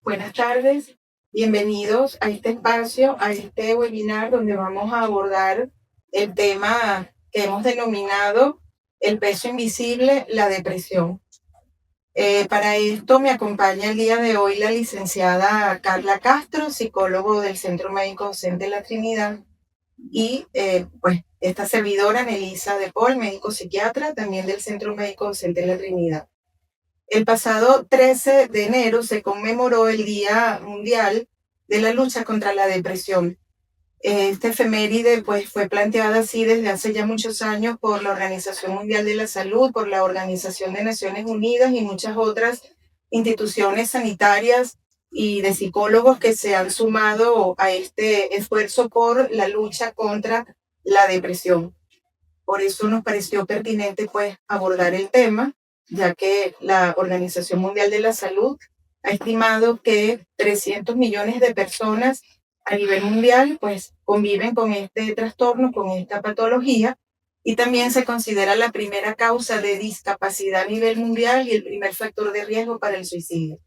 Buenas tardes, bienvenidos a este espacio, a este webinar donde vamos a abordar el tema que hemos denominado el peso invisible, la depresión. Para esto me acompaña el día de hoy la licenciada Carla Castro, psicólogo del Centro Médico Docente La Trinidad, y pues esta servidora, Nelisa de Paul, médico psiquiatra, también del Centro Médico Docente La Trinidad. El pasado 13 de enero se conmemoró el Día Mundial de la Lucha contra la Depresión. Esta efeméride pues, fue planteada así desde hace ya muchos años por la Organización Mundial de la Salud, por la Organización de Naciones Unidas y muchas otras instituciones sanitarias y de psicólogos que se han sumado a este esfuerzo por la lucha contra la depresión. Por eso nos pareció pertinente pues, abordar el tema, ya que la Organización Mundial de la Salud ha estimado que 300 millones de personas a nivel mundial pues conviven con este trastorno, con esta patología, y también se considera la primera causa de discapacidad a nivel mundial y el primer factor de riesgo para el suicidio.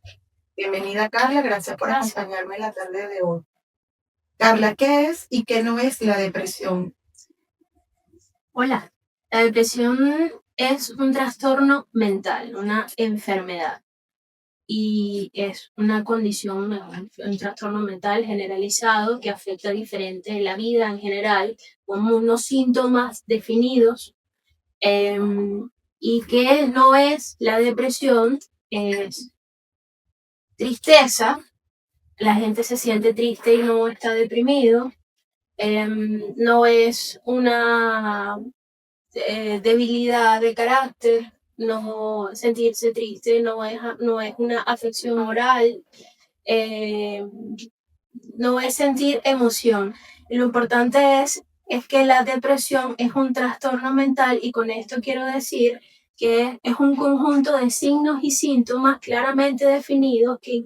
Bienvenida, Carla, gracias por acompañarme en la tarde de hoy. Carla, ¿qué es y qué no es la depresión? Hola, la depresión es un trastorno mental, una enfermedad, y es una condición, un trastorno mental generalizado que afecta diferente la vida en general, con unos síntomas definidos, y que no es la depresión, es tristeza, la gente se siente triste y no está deprimido, no es una debilidad de carácter, no sentirse triste, no es una afección oral, no es sentir emoción. Y lo importante es que la depresión es un trastorno mental, y con esto quiero decir que es un conjunto de signos y síntomas claramente definidos que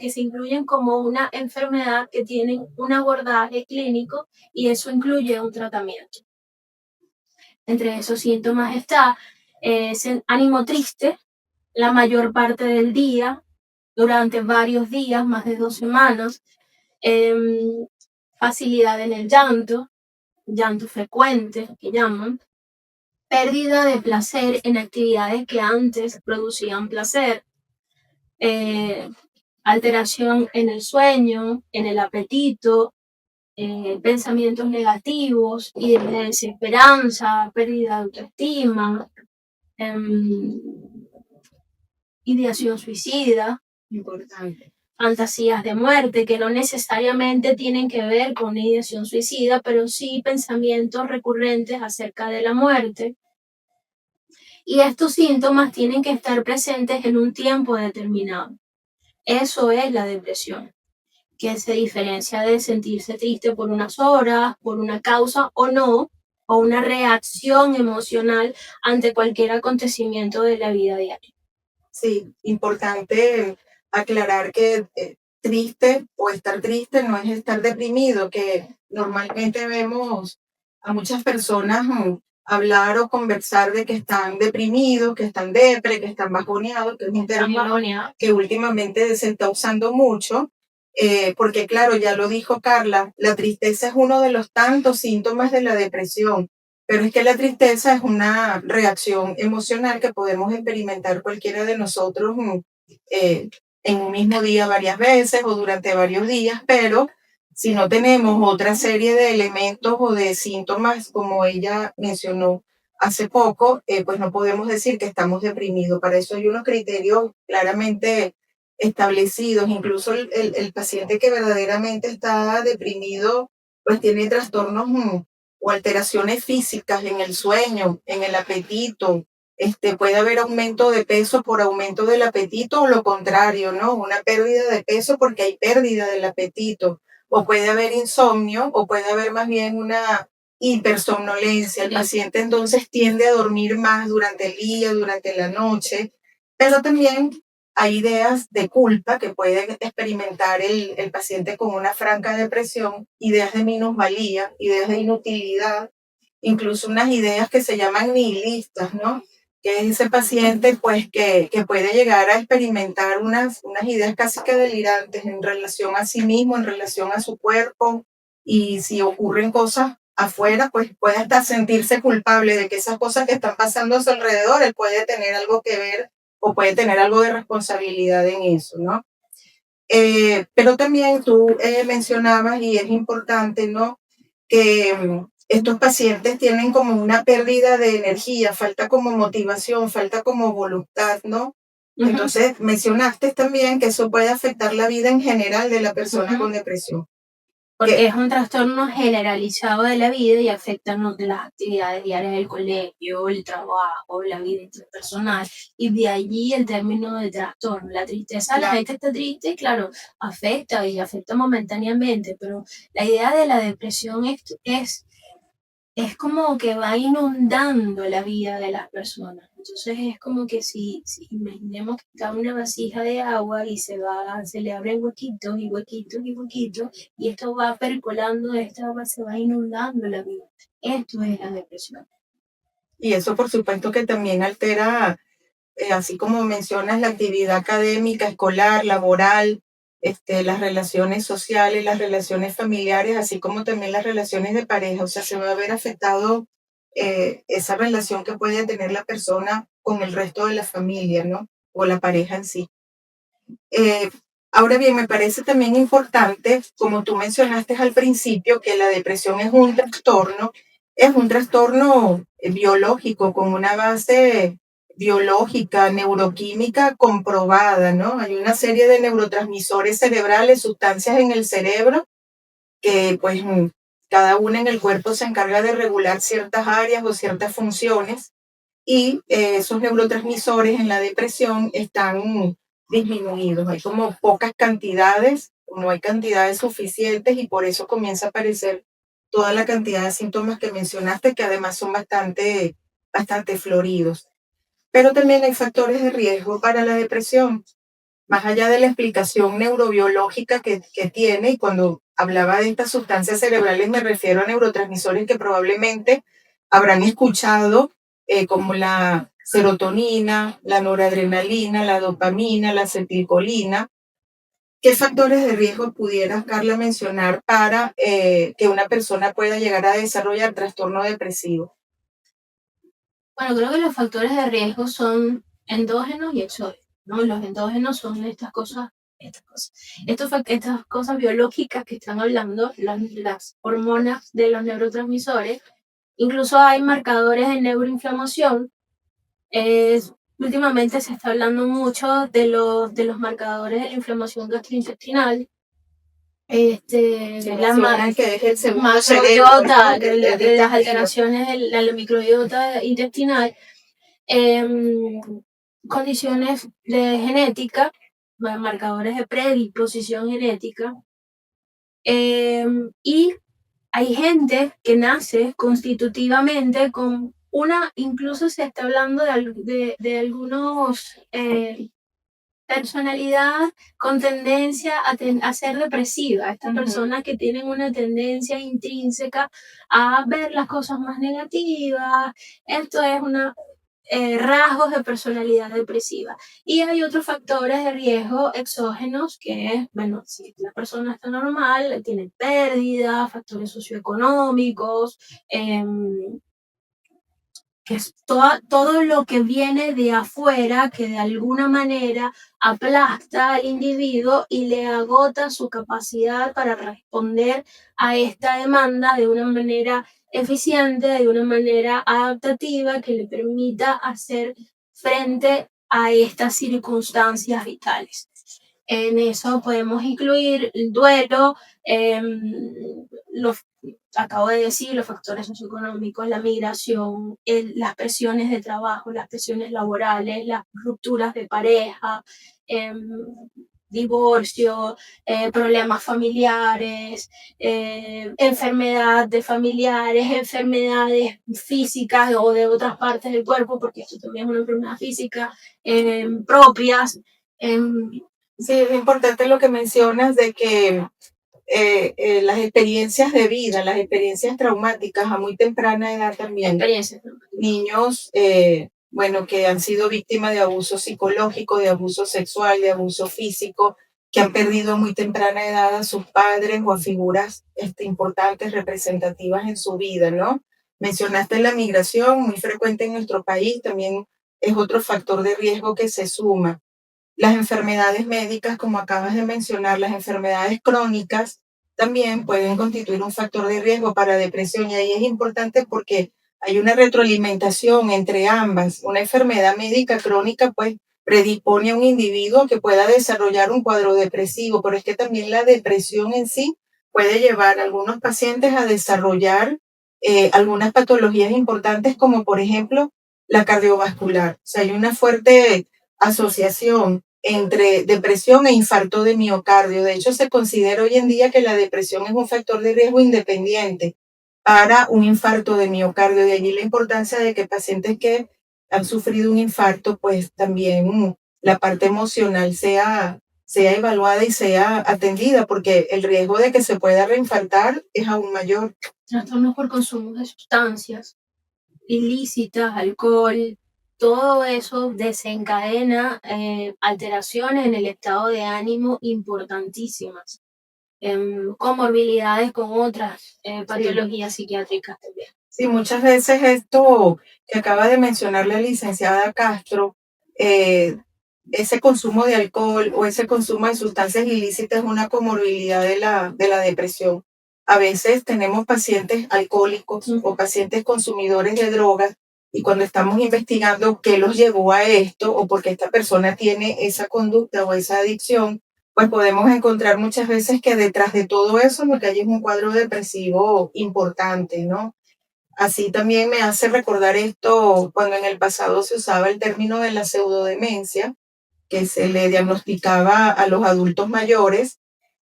se incluyen como una enfermedad, que tienen un abordaje clínico, y eso incluye un tratamiento. Entre esos síntomas está ánimo triste la mayor parte del día, durante varios días, más de 2 semanas, facilidad en el llanto frecuente, que llaman, pérdida de placer en actividades que antes producían placer, alteración en el sueño, en el apetito, pensamientos negativos y de desesperanza, pérdida de autoestima, ideación suicida, Importante. fantasías de muerte, que no necesariamente tienen que ver con ideación suicida, pero sí pensamientos recurrentes acerca de la muerte. Y estos síntomas tienen que estar presentes en un tiempo determinado. Eso es la depresión, que se diferencia de sentirse triste por unas horas, por una causa o no, o una reacción emocional ante cualquier acontecimiento de la vida diaria. Sí, importante aclarar que triste o estar triste no es estar deprimido, que normalmente vemos a muchas personas hablar o conversar de que están deprimidos, que están depre, que están bajoneados, que es un término que últimamente se está usando mucho, porque claro, ya lo dijo Carla, la tristeza es uno de los tantos síntomas de la depresión. Pero es que la tristeza es una reacción emocional que podemos experimentar cualquiera de nosotros en un mismo día varias veces o durante varios días, pero si no tenemos otra serie de elementos o de síntomas, como ella mencionó hace poco, pues no podemos decir que estamos deprimidos. Para eso hay unos criterios claramente establecidos. Incluso el paciente que verdaderamente está deprimido, pues tiene trastornos o alteraciones físicas en el sueño, en el apetito. Puede haber aumento de peso por aumento del apetito o lo contrario, ¿no? Una pérdida de peso porque hay pérdida del apetito. O puede haber insomnio o puede haber más bien una hipersomnolencia. El paciente entonces tiende a dormir más durante el día, durante la noche, pero también hay ideas de culpa que puede experimentar el paciente con una franca depresión, ideas de minusvalía, ideas de inutilidad, incluso unas ideas que se llaman nihilistas, ¿no? que es ese paciente pues que puede llegar a experimentar unas ideas casi que delirantes en relación a sí mismo, en relación a su cuerpo, y si ocurren cosas afuera, pues puede hasta sentirse culpable de que esas cosas que están pasando a su alrededor, él puede tener algo que ver o puede tener algo de responsabilidad en eso, ¿no? Pero también tú mencionabas, y es importante, ¿no? Que estos pacientes tienen como una pérdida de energía, falta como motivación, falta como voluntad, ¿no? Entonces, mencionaste también que eso puede afectar la vida en general de la persona con depresión. Porque es un trastorno generalizado de la vida y afecta las actividades diarias del colegio, el trabajo, la vida interpersonal, y de allí el término de trastorno. La tristeza, la gente está triste y claro, afecta y afecta momentáneamente, pero la idea de la depresión es como que va inundando la vida de las personas. Entonces es como que si imaginemos que está una vasija de agua y se le abren huequitos y huequitos y huequitos, y esto va percolando, esta agua se va inundando la vida. Esto es la depresión. Y eso por supuesto que también altera, así como mencionas, la actividad académica, escolar, laboral, las relaciones sociales, las relaciones familiares, así como también las relaciones de pareja. O sea, se va a ver afectado esa relación que puede tener la persona con el resto de la familia, ¿no? O la pareja en sí. Eh, Ahora bien, me parece también importante, como tú mencionaste al principio, que la depresión es un trastorno biológico con una base biológica, neuroquímica comprobada, ¿no? Hay una serie de neurotransmisores cerebrales, sustancias en el cerebro, que pues cada una en el cuerpo se encarga de regular ciertas áreas o ciertas funciones y esos neurotransmisores en la depresión están disminuidos. Hay como pocas cantidades, no hay cantidades suficientes y por eso comienza a aparecer toda la cantidad de síntomas que mencionaste, que además son bastante floridos. Pero también hay factores de riesgo para la depresión, más allá de la explicación neurobiológica que tiene, y cuando hablaba de estas sustancias cerebrales me refiero a neurotransmisores que probablemente habrán escuchado, como la serotonina, la noradrenalina, la dopamina, la acetilcolina. ¿Qué factores de riesgo pudieras, Carla, mencionar para que una persona pueda llegar a desarrollar trastorno depresivo? Bueno, creo que los factores de riesgo son endógenos y exógenos, ¿no? Los endógenos son estas cosas biológicas que están hablando, las hormonas de los neurotransmisores. Incluso hay marcadores de neuroinflamación. Últimamente se está hablando mucho de los marcadores de la inflamación gastrointestinal. Que es el macrobiota, de las alteraciones de la microbiota intestinal, condiciones de genética, marcadores de predisposición genética, y hay gente que nace constitutivamente con incluso se está hablando de algunos personalidad con tendencia a ser depresiva, estas personas que tienen una tendencia intrínseca a ver las cosas más negativas, esto es rasgos de personalidad depresiva. Y hay otros factores de riesgo exógenos que es, bueno, si la persona está normal, tiene pérdida, factores socioeconómicos, que es todo lo que viene de afuera, que de alguna manera aplasta al individuo y le agota su capacidad para responder a esta demanda de una manera eficiente, de una manera adaptativa que le permita hacer frente a estas circunstancias vitales. En eso podemos incluir el duelo, acabo de decir, los factores socioeconómicos, la migración, las presiones de trabajo, las presiones laborales, las rupturas de pareja, divorcio, problemas familiares, enfermedad de familiares, enfermedades físicas o de otras partes del cuerpo, porque esto también es una enfermedad física, propias. Sí, es importante lo que mencionas de que las experiencias de vida, las experiencias traumáticas a muy temprana edad también. Niños bueno, que han sido víctimas de abuso psicológico, de abuso sexual, de abuso físico, que han perdido a muy temprana edad a sus padres o a figuras importantes, representativas en su vida, ¿no? Mencionaste la migración, muy frecuente en nuestro país, también es otro factor de riesgo que se suma. Las enfermedades médicas, como acabas de mencionar, las enfermedades crónicas también pueden constituir un factor de riesgo para depresión y ahí es importante porque hay una retroalimentación entre ambas. Una enfermedad médica crónica pues predispone a un individuo que pueda desarrollar un cuadro depresivo, pero es que también la depresión en sí puede llevar a algunos pacientes a desarrollar algunas patologías importantes como por ejemplo la cardiovascular. O sea, hay una fuerte asociación entre depresión e infarto de miocardio. De hecho, se considera hoy en día que la depresión es un factor de riesgo independiente para un infarto de miocardio. De allí la importancia de que pacientes que han sufrido un infarto, pues también la parte emocional sea evaluada y sea atendida, porque el riesgo de que se pueda reinfartar es aún mayor. Trastornos por consumo de sustancias ilícitas, alcohol, todo eso desencadena alteraciones en el estado de ánimo importantísimas, comorbilidades con otras patologías psiquiátricas también. Sí, muchas veces esto que acaba de mencionar la licenciada Castro, eh, ese consumo de alcohol o ese consumo de sustancias ilícitas es una comorbilidad de la depresión. A veces tenemos pacientes alcohólicos o pacientes consumidores de drogas y cuando estamos investigando qué los llevó a esto o por qué esta persona tiene esa conducta o esa adicción, pues podemos encontrar muchas veces que detrás de todo eso lo que hay es un cuadro depresivo importante, ¿no? Así también me hace recordar esto cuando en el pasado se usaba el término de la pseudodemencia, que se le diagnosticaba a los adultos mayores,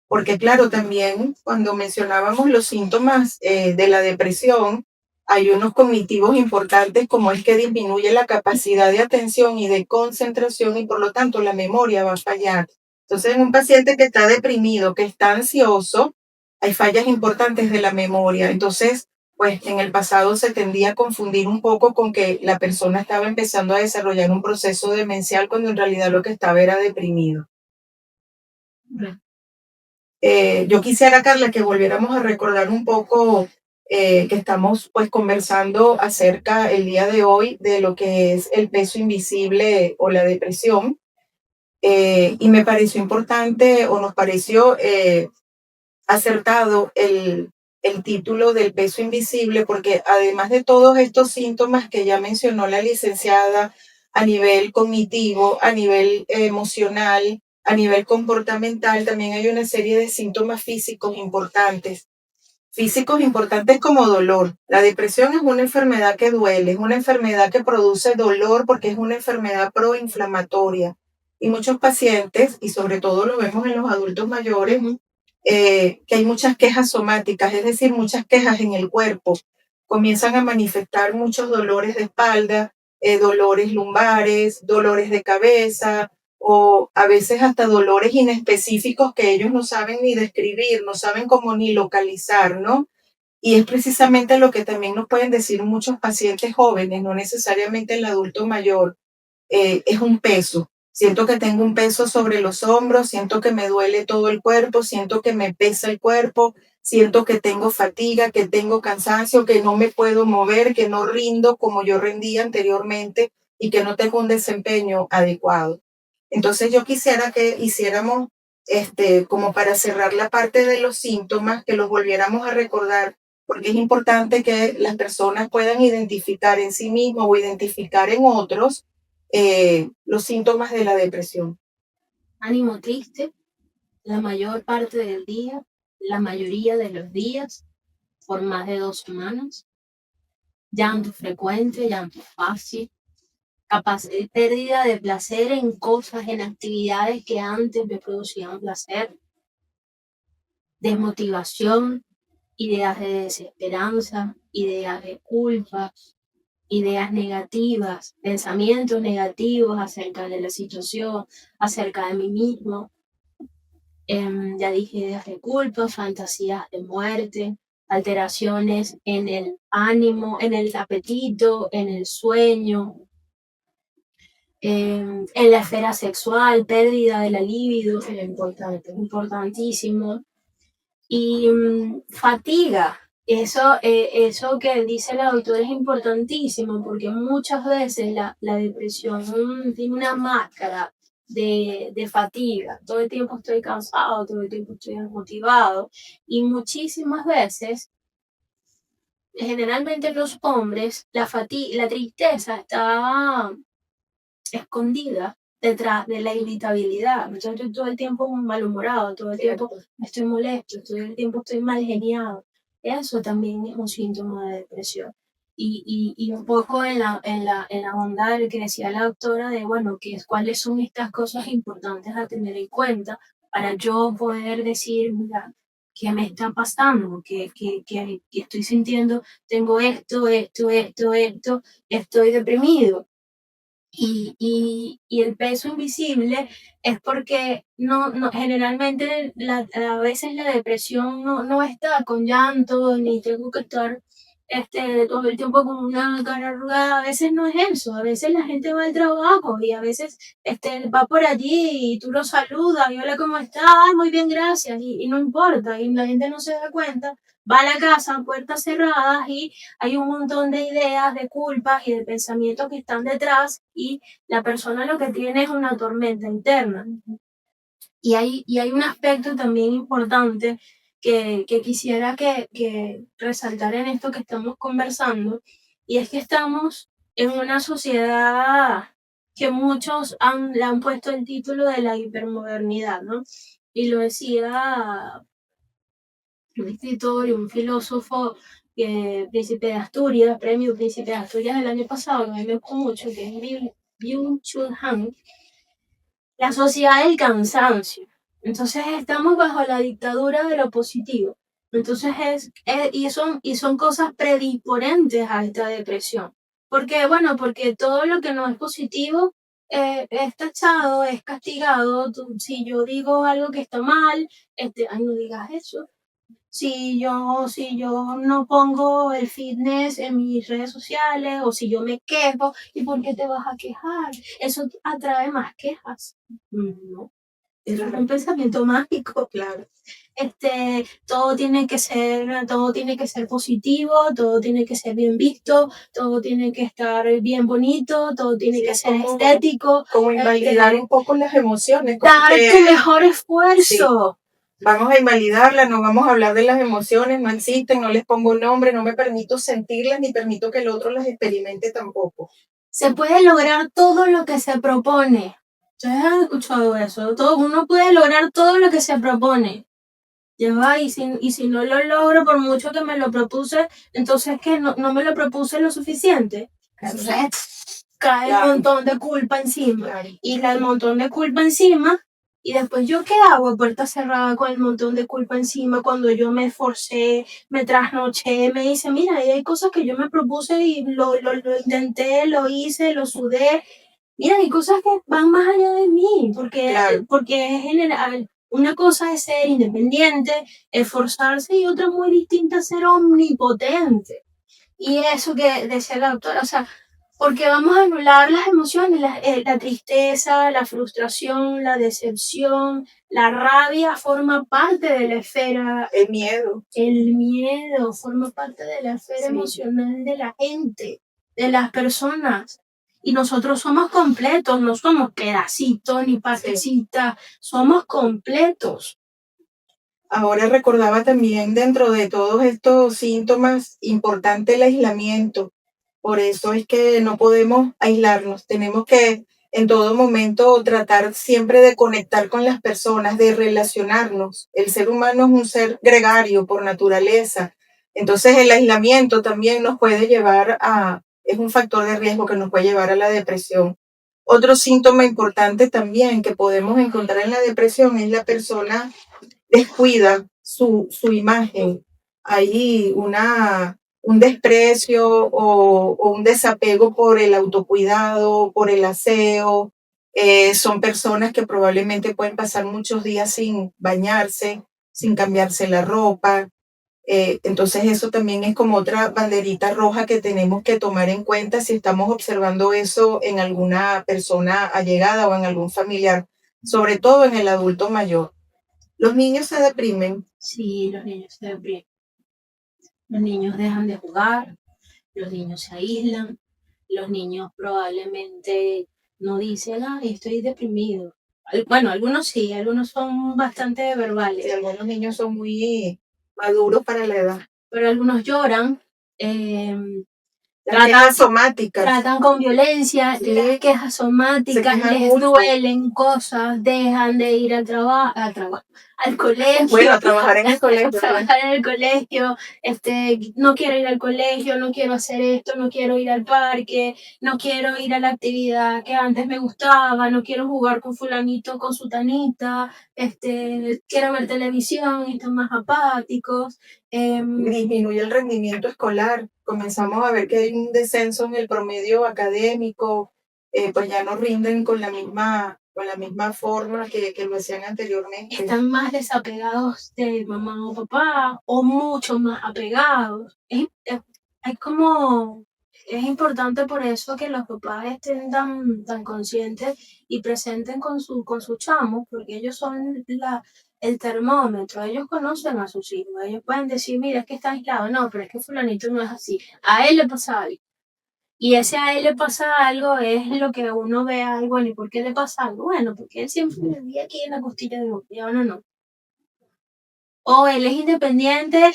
porque claro, también cuando mencionábamos los síntomas de la depresión, hay unos cognitivos importantes como es que disminuye la capacidad de atención y de concentración y por lo tanto la memoria va a fallar. Entonces, en un paciente que está deprimido, que está ansioso, hay fallas importantes de la memoria. Entonces, pues en el pasado se tendía a confundir un poco con que la persona estaba empezando a desarrollar un proceso demencial cuando en realidad lo que estaba era deprimido. Yo quisiera, Carla, que volviéramos a recordar un poco que estamos pues conversando acerca el día de hoy de lo que es el peso invisible o la depresión. Y me pareció importante o nos pareció acertado el título del peso invisible, porque además de todos estos síntomas que ya mencionó la licenciada a nivel cognitivo, a nivel emocional, a nivel comportamental, también hay una serie de síntomas físicos importantes. Físicos importantes como dolor. La depresión es una enfermedad que duele, es una enfermedad que produce dolor porque es una enfermedad proinflamatoria. Y muchos pacientes, y sobre todo lo vemos en los adultos mayores, que hay muchas quejas somáticas, es decir, muchas quejas en el cuerpo. Comienzan a manifestar muchos dolores de espalda, dolores lumbares, dolores de cabeza o a veces hasta dolores inespecíficos que ellos no saben ni describir, no saben cómo ni localizar, ¿no? Y es precisamente lo que también nos pueden decir muchos pacientes jóvenes, no necesariamente el adulto mayor, es un peso. Siento que tengo un peso sobre los hombros, siento que me duele todo el cuerpo, siento que me pesa el cuerpo, siento que tengo fatiga, que tengo cansancio, que no me puedo mover, que no rindo como yo rendía anteriormente y que no tengo un desempeño adecuado. Entonces yo quisiera que hiciéramos, como para cerrar la parte de los síntomas, que los volviéramos a recordar, porque es importante que las personas puedan identificar en sí mismos o identificar en otros los síntomas de la depresión. Ánimo triste la mayor parte del día, la mayoría de los días, por más de 2 semanas. Llanto frecuente, llanto fácil, pérdida de placer en cosas, en actividades que antes me producían placer, desmotivación, ideas de desesperanza, ideas de culpa, ideas negativas, pensamientos negativos acerca de la situación, acerca de mí mismo. Ya dije, ideas de culpa, fantasías de muerte, alteraciones en el ánimo, en el apetito, en el sueño, en la esfera sexual, pérdida de la libido, Sí, importante. importantísimo. Y fatiga, eso que dice la doctora es importantísimo porque muchas veces la depresión tiene una máscara de fatiga. Todo el tiempo estoy cansado, todo el tiempo estoy desmotivado y muchísimas veces, generalmente los hombres, la tristeza está escondida detrás de la irritabilidad. Entonces yo todo el tiempo malhumorado, todo el tiempo Cierto. estoy molesto, todo el tiempo estoy mal geniado. Eso también es un síntoma de depresión. Y un poco en la onda de lo que decía la doctora de, bueno, cuáles son estas cosas importantes a tener en cuenta para yo poder decir, mira, ¿qué me está pasando? ¿Qué estoy sintiendo? Tengo esto, estoy deprimido y el peso invisible es porque generalmente a veces la depresión no está con llanto, ni tengo que estar todo el tiempo con una cara arrugada, a veces no es eso, a veces la gente va al trabajo y a veces va por allí y tú lo saludas y hola, ¿cómo estás? Ay, muy bien, gracias, y no importa, y la gente no se da cuenta, va a la casa, puertas cerradas y hay un montón de ideas, de culpas y de pensamientos que están detrás y la persona lo que tiene es una tormenta interna. Y hay un aspecto también importante que quisiera que resaltar en esto que estamos conversando, y es que estamos en una sociedad que muchos le han puesto el título de la hipermodernidad, ¿no? Y lo decía un escritor y un filósofo, Príncipe de Asturias, premio Príncipe de Asturias del año pasado, que a mí me gustó mucho, que es Byung-Chul Han, la sociedad del cansancio. Entonces estamos bajo la dictadura de lo positivo. Entonces y son cosas predisponentes a esta depresión. ¿Por qué? Bueno, porque todo lo que no es positivo es tachado, es castigado. Si yo digo algo que está mal, ay, no digas eso. Si yo no pongo el fitness en mis redes sociales o si yo me quejo, ¿y por qué te vas a quejar? Eso atrae más quejas. No, eso es un pensamiento mágico. Claro. Todo tiene que ser positivo, todo tiene que ser bien visto, todo tiene que estar bien bonito, todo tiene Sí, que es ser como, estético. como invalidar un poco las emociones, como Dar tu que mejor sí, esfuerzo. vamos a invalidarlas, no vamos a hablar de las emociones, no existen, no les pongo nombre, no me permito sentirlas ni permito que el otro las experimente tampoco. Se puede lograr todo lo que se propone. ¿Ustedes han escuchado eso? Uno puede lograr todo lo que se propone. Ya va, y si no lo logro, por mucho que me lo propuse, entonces que no me lo propuse lo suficiente. Entonces cae el Claro, montón de culpa encima. claro. Y el montón de culpa encima. Y después, ¿yo qué hago? Puerta cerrada con el montón de culpa encima cuando yo me esforcé, me trasnoché, me dice, mira, hay cosas que yo me propuse y lo intenté, lo hice, lo sudé. Mira, hay cosas que van más allá de mí, Claro. porque es general. Una cosa es ser independiente, esforzarse, y otra muy distinta es ser omnipotente. Y eso que decía la doctora, o sea, porque vamos a anular las emociones, la tristeza, la frustración, la decepción, la rabia forma parte de la esfera, el miedo forma parte de la esfera emocional de la gente, de las personas. Y nosotros somos completos, no somos pedacitos ni partecitas, somos completos. Ahora recordaba también dentro de todos estos síntomas importante el aislamiento. Por eso es que no podemos aislarnos. Tenemos que en todo momento tratar siempre de conectar con las personas, de relacionarnos. El ser humano es un ser gregario por naturaleza. Entonces el aislamiento también nos puede llevar es un factor de riesgo que nos puede llevar a la depresión. Otro síntoma importante también que podemos encontrar en la depresión es la persona descuida su imagen. Hay un desprecio o un desapego por el autocuidado, por el aseo. Son personas que probablemente pueden pasar muchos días sin bañarse, sin cambiarse la ropa. Entonces eso también es como otra banderita roja que tenemos que tomar en cuenta si estamos observando eso en alguna persona allegada o en algún familiar, sobre todo en el adulto mayor. Los niños se deprimen. Sí, los niños se deprimen. Los niños dejan de jugar, los niños se aíslan, los niños probablemente no dicen, ah, estoy deprimido. Bueno, algunos sí, algunos son bastante verbales. Sí, algunos niños son muy maduros para la edad. Pero algunos lloran, eh, Las quejas somáticas. tratan con violencia, Sí. las quejas somáticas, quejan les mucho. duelen cosas, dejan de ir al al colegio. Bueno, a trabajar en el colegio. Trabajar en el colegio, no quiero ir al colegio, no quiero hacer esto, no quiero ir al parque, no quiero ir a la actividad que antes me gustaba, no quiero jugar con fulanito, con sutanita, quiero ver televisión, están más apáticos. Disminuye el rendimiento escolar. Comenzamos a ver que hay un descenso en el promedio académico, pues ya no rinden con la misma forma que lo hacían anteriormente. Están más desapegados de mamá o papá, o mucho más apegados. Es importante por eso que los papás estén tan conscientes y presentes con su chamo, porque ellos son el termómetro, ellos conocen a sus hijos, ellos pueden decir, mira, es que está aislado, no, pero es que fulanito no es así, a él le pasa algo. Y ese a él le pasa algo es lo que uno ve algo, ¿y por qué le pasa algo? Bueno, porque él siempre vivía aquí en la costilla de uno, y ahora no. O él es independiente,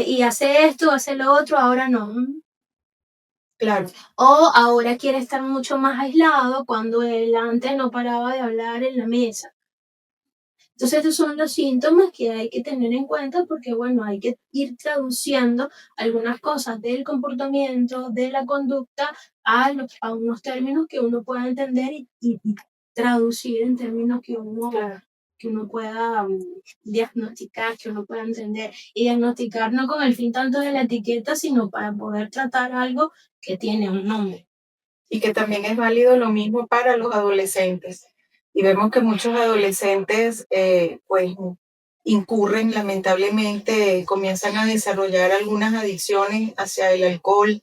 y hace esto, hace lo otro, ahora no. Claro. O ahora quiere estar mucho más aislado cuando él antes no paraba de hablar en la mesa. Entonces estos son los síntomas que hay que tener en cuenta porque, bueno, hay que ir traduciendo algunas cosas del comportamiento, de la conducta, a unos términos que uno pueda entender y traducir en términos Claro. que uno pueda diagnosticar, que uno pueda entender. Y diagnosticar no con el fin tanto de la etiqueta, sino para poder tratar algo que tiene un nombre. Y que también es válido lo mismo para los adolescentes. Y vemos que muchos adolescentes, pues, incurren lamentablemente, comienzan a desarrollar algunas adicciones hacia el alcohol,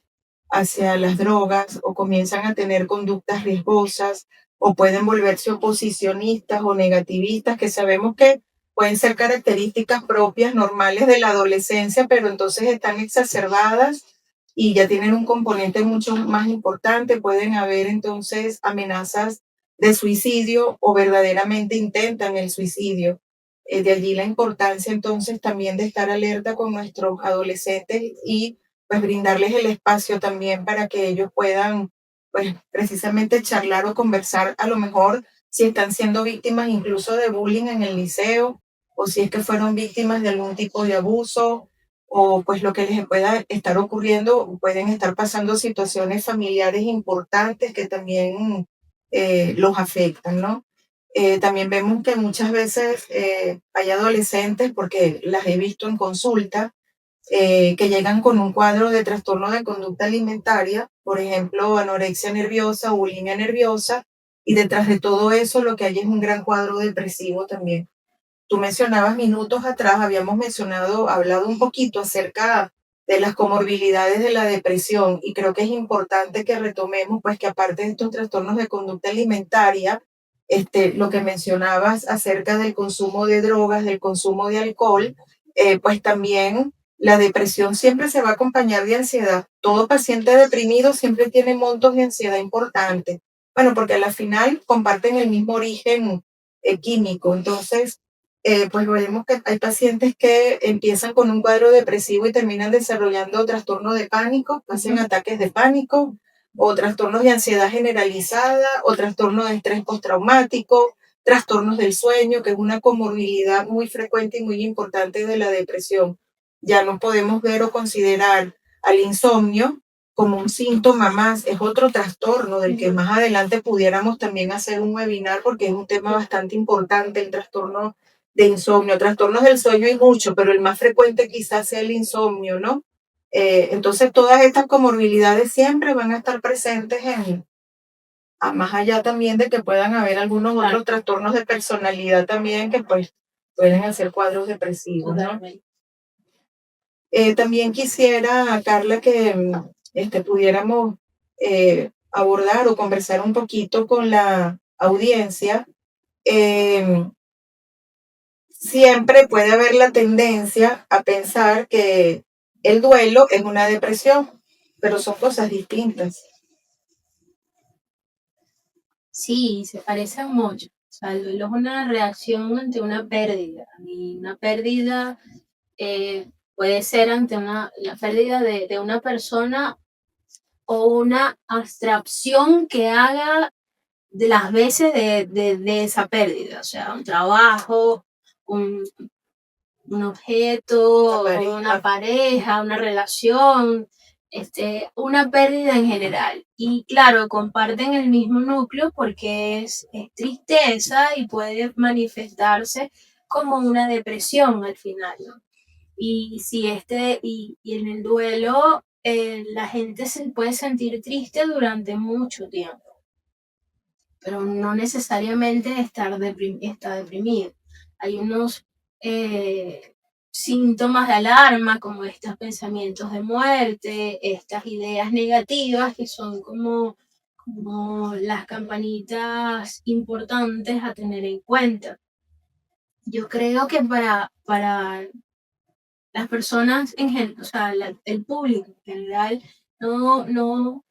hacia las drogas, o comienzan a tener conductas riesgosas, o pueden volverse oposicionistas o negativistas, que sabemos que pueden ser características propias, normales de la adolescencia, pero entonces están exacerbadas y ya tienen un componente mucho más importante. Pueden haber entonces amenazas de suicidio o verdaderamente intentan el suicidio. De allí la importancia entonces también de estar alerta con nuestros adolescentes y pues brindarles el espacio también para que ellos puedan pues precisamente charlar o conversar, a lo mejor si están siendo víctimas incluso de bullying en el liceo o si es que fueron víctimas de algún tipo de abuso o pues lo que les pueda estar ocurriendo, pueden estar pasando situaciones familiares importantes que también los afectan, ¿no? También vemos que muchas veces hay adolescentes, porque las he visto en consulta, que llegan con un cuadro de trastorno de conducta alimentaria, por ejemplo, anorexia nerviosa o bulimia nerviosa, y detrás de todo eso lo que hay es un gran cuadro depresivo también. Tú mencionabas minutos atrás, habíamos hablado un poquito acerca de las comorbilidades de la depresión y creo que es importante que retomemos, pues que aparte de estos trastornos de conducta alimentaria, lo que mencionabas acerca del consumo de drogas, del consumo de alcohol, pues también la depresión siempre se va a acompañar de ansiedad. Todo paciente deprimido siempre tiene montos de ansiedad importantes. Bueno, porque a la final comparten el mismo origen químico. Entonces, pues vemos que hay pacientes que empiezan con un cuadro depresivo y terminan desarrollando trastornos de pánico, hacen ataques de pánico, o trastornos de ansiedad generalizada, o trastornos de estrés postraumático, trastornos del sueño, que es una comorbilidad muy frecuente y muy importante de la depresión. Ya no podemos ver o considerar al insomnio como un síntoma más, es otro trastorno del que más adelante pudiéramos también hacer un webinar porque es un tema bastante importante, el trastorno de insomnio. Trastornos del sueño hay mucho, pero el más frecuente quizás sea el insomnio, ¿no? Entonces todas estas comorbilidades siempre van a estar presentes más allá también de que puedan haber algunos otros trastornos de personalidad también que pues pueden hacer cuadros depresivos, ¿no? También quisiera, Carla, que pudiéramos abordar o conversar un poquito con la audiencia. Em, Siempre puede haber la tendencia a pensar que el duelo es una depresión, pero son cosas distintas. Sí, se parecen mucho. O sea, el duelo es una reacción ante una pérdida. Y una pérdida puede ser ante la pérdida de una persona o una abstracción que haga de las veces de esa pérdida. O sea, un trabajo, un, un La objeto, una pareja, pareja, una relación, una pérdida en general. Y claro, comparten el mismo núcleo porque es tristeza y puede manifestarse como una depresión al final, ¿no? Y si y en el duelo, la gente se puede sentir triste durante mucho tiempo, pero no necesariamente está deprimido. Hay unos síntomas de alarma, como estos pensamientos de muerte, estas ideas negativas que son como las campanitas importantes a tener en cuenta. Yo creo que para las personas en general, o sea, el público en general, no, no,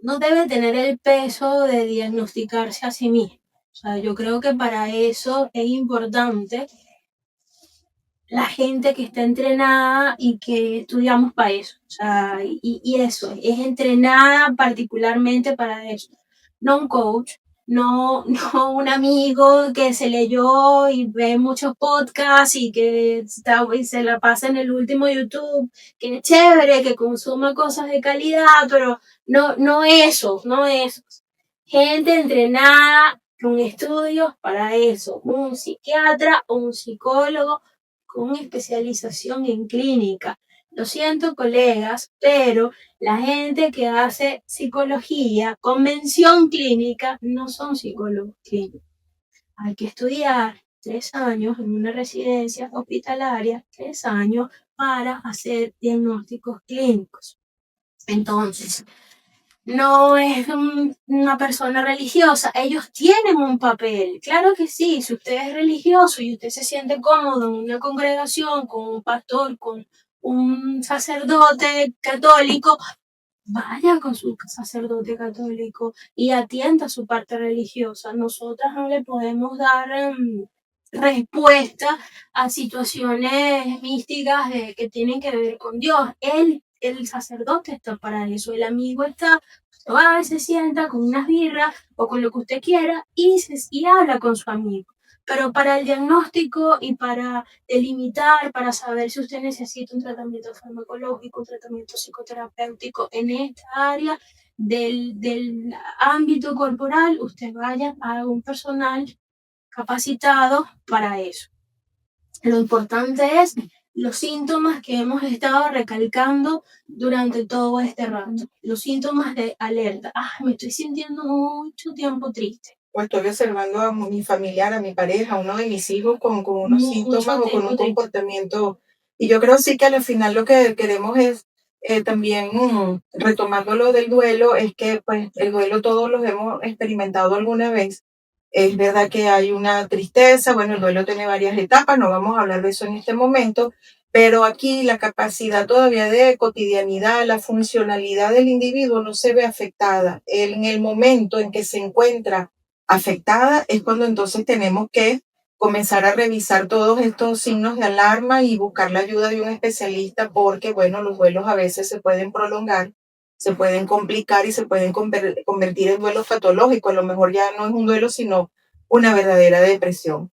no debe tener el peso de diagnosticarse a sí mismo. O sea, yo creo que para eso es importante la gente que está entrenada y que estudiamos para eso. O sea, y eso, es entrenada particularmente para eso. No un coach, no, no un amigo que se leyó y ve muchos podcasts y que y se la pasa en el último YouTube, que es chévere, que consuma cosas de calidad, pero no, no eso, no eso. Gente entrenada con estudios para eso, un psiquiatra o un psicólogo con especialización en clínica. Lo siento, colegas, pero la gente que hace psicología con mención clínica no son psicólogos clínicos. Hay que estudiar 3 años en una residencia hospitalaria, 3 años para hacer diagnósticos clínicos. Entonces, no es una persona religiosa, ellos tienen un papel, claro que sí, si usted es religioso y usted se siente cómodo en una congregación con un pastor, con un sacerdote católico, vaya con su sacerdote católico y atienda su parte religiosa. Nosotras no le podemos dar respuesta a situaciones místicas que tienen que ver con Dios. El sacerdote está para eso, el amigo está, va, se sienta con unas birras o con lo que usted quiera y habla con su amigo. Pero para el diagnóstico y para delimitar, para saber si usted necesita un tratamiento farmacológico, un tratamiento psicoterapéutico en esta área del ámbito corporal, usted vaya a un personal capacitado para eso. Lo importante es los síntomas que hemos estado recalcando durante todo este rato, los síntomas de alerta. Me estoy sintiendo mucho tiempo triste. o estoy observando a mi familiar, a mi pareja, a uno de mis hijos con unos síntomas Mucho o con un tiempo triste. comportamiento. Y yo creo sí que al final lo que queremos es también, retomando lo del duelo, es que pues el duelo todos los hemos experimentado alguna vez. Es verdad que hay una tristeza, bueno, el duelo tiene varias etapas, no vamos a hablar de eso en este momento, pero aquí la capacidad todavía de cotidianidad, la funcionalidad del individuo no se ve afectada. En el momento en que se encuentra afectada es cuando entonces tenemos que comenzar a revisar todos estos signos de alarma y buscar la ayuda de un especialista porque, bueno, los duelos a veces se pueden prolongar, se pueden complicar y se pueden convertir en duelos patológicos. A lo mejor ya no es un duelo, sino una verdadera depresión.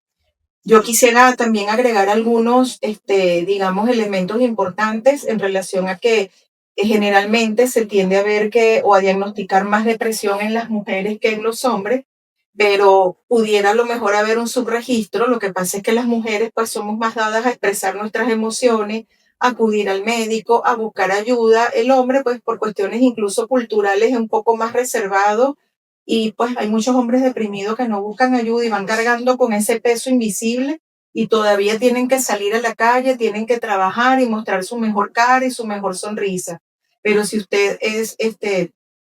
Yo quisiera también agregar algunos, digamos, elementos importantes en relación a que generalmente se tiende a ver que o a diagnosticar más depresión en las mujeres que en los hombres, pero pudiera a lo mejor haber un subregistro. Lo que pasa es que las mujeres pues somos más dadas a expresar nuestras emociones, a acudir al médico, a buscar ayuda. El hombre pues por cuestiones incluso culturales es un poco más reservado y pues hay muchos hombres deprimidos que no buscan ayuda y van cargando con ese peso invisible y todavía tienen que salir a la calle, tienen que trabajar y mostrar su mejor cara y su mejor sonrisa. Pero si usted es